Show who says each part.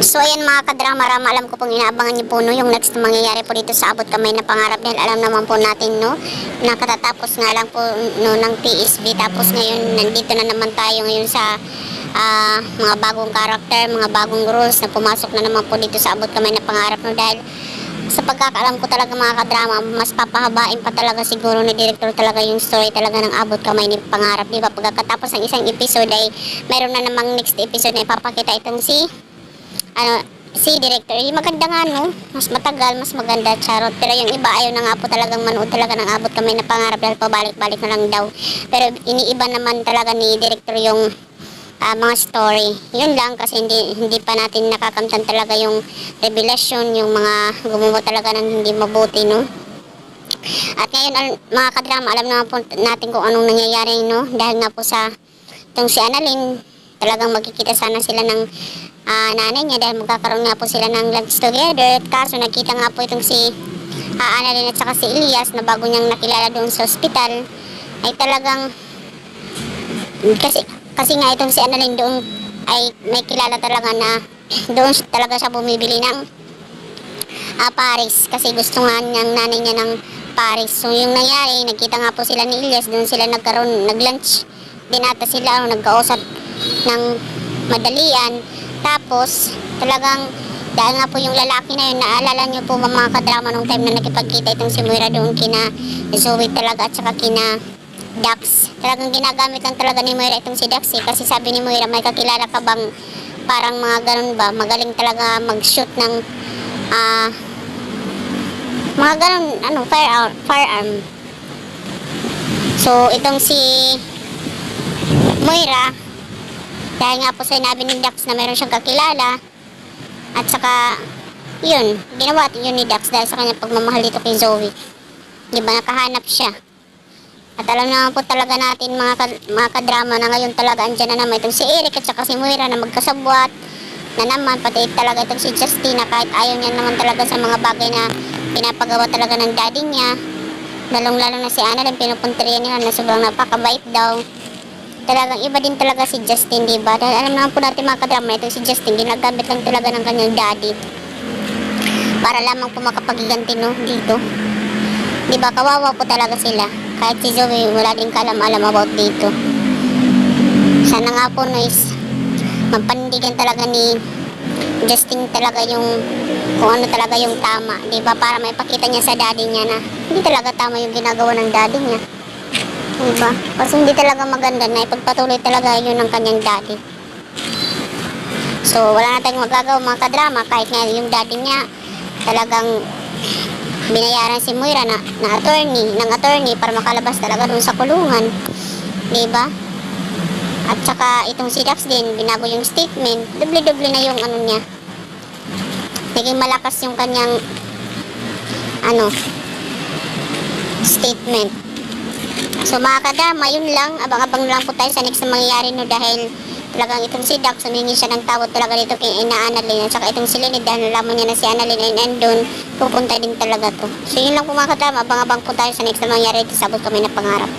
Speaker 1: So ayan mga kadrama-rama, alam ko pong inaabangan niyo po no, yung next na mangyayari po dito sa Abot Kamay na Pangarap, dahil alam naman po natin no, nakatatapos nga lang po no, ng TSB, tapos ngayon nandito na naman tayo ngayon sa mga bagong karakter, mga bagong rules na pumasok na naman po dito sa Abot Kamay na Pangarap no, dahil sa pagkakaalam ko talaga mga kadrama, mas papahabain pa talaga siguro ni director talaga yung story talaga ng Abot Kamay ni Pangarap, di ba? Pagkatapos ng isang episode ay mayroon na namang next episode na ipapakita itong si director. Yung maganda nga no, mas matagal, mas maganda, charot. Pero yung iba ayaw na nga po talagang manood talaga ng Abot Kamay na Pangarap dahil pabalik-balik na lang daw. Pero iniiba naman talaga ni director yung mga story. Yun lang kasi hindi pa natin nakakamtan talaga yung revelation, yung mga gumawa talaga ng hindi mabuti no. At ngayon mga kadrama, alam naman po natin kung anong nangyayari no, dahil nga po sa itong si Annalyn, talagang magkikita sana sila ng nanay niya dahil magkakaroon nga po sila ng lunch together. Kaso nakita nga po itong si Annalyn at saka si Elias na bago niyang nakilala doon sa ospital ay talagang kasi nga itong si Annalyn doon ay may kilala talaga na doon talaga siya bumibili ng Paris kasi gusto nga niyang nanay niya ng Paris. So yung nangyari, nagkita nga po sila ni Elias, doon sila nag-lunch din ata sila, nagkausap ng madalian. Tapos talagang dahil nga po yung lalaki na yun, naalala nyo po mga kadrama nung time na nakipagkita itong si Moira doon kina Zoe talaga at saka kina Dax. Talagang ginagamit lang talaga ni Moira itong si Dax kasi sabi ni Moira, may kakilala ka bang parang mga ganun ba, magaling talaga mag-shoot ng mga ganun firearm. So itong si Moira, dahil nga po sinabi ni Dax na meron siyang kakilala at saka yun, ginawa yun ni Dax dahil sa kanyang pagmamahal dito kay Zoe, di ba, nakahanap siya. At alam naman po talaga natin mga kadrama na ngayon talaga andyan na naman itong si Eric at saka si Moira na magkasabwat na naman, pati talaga itong si Justina kahit ayaw niya naman talaga sa mga bagay na pinapagawa talaga ng daddy niya, lalong lalo na si Annalyn, pinupunteriya nila na sobrang napakabait daw. Talagang iba din talaga si Justin, diba? Dahil alam naman po natin mga kadrama, ito si Justin, ginagamit lang talaga ng kanyang daddy para lamang po makapagiganti no, dito. Diba? Kawawa po talaga sila. Kahit si Zoe, wala din kalam-alam about dito. Sana nga po no is mapanindigan talaga ni Justin talaga yung kung ano talaga yung tama, diba? Para maipakita niya sa daddy niya na hindi talaga tama yung ginagawa ng daddy niya. Diba? Kasi hindi talaga maganda na ipagpatuloy talaga yun ng kanyang daddy. So wala na tayong magagawa mga kadrama, kahit nga yung daddy niya talagang binayaran si Moira ng attorney para makalabas talaga dun sa kulungan, diba? At saka itong si Dax din, binago yung statement, doble-doble na yung ano niya, naging malakas yung kanyang statement. So mga kadrama, yun lang, abang-abang lang po tayo sa next na mangyayari no, dahil talagang itong si Dax, humingi siya ng tawad talaga dito kay Annalyn at saka itong si Lynette, dahil nalaman niya na si Annalyn ay nandun, pupunta din talaga to. So yun lang po mga kadrama, abang-abang po tayo sa next na mangyayari dito sa Abot Kamay na Pangarap.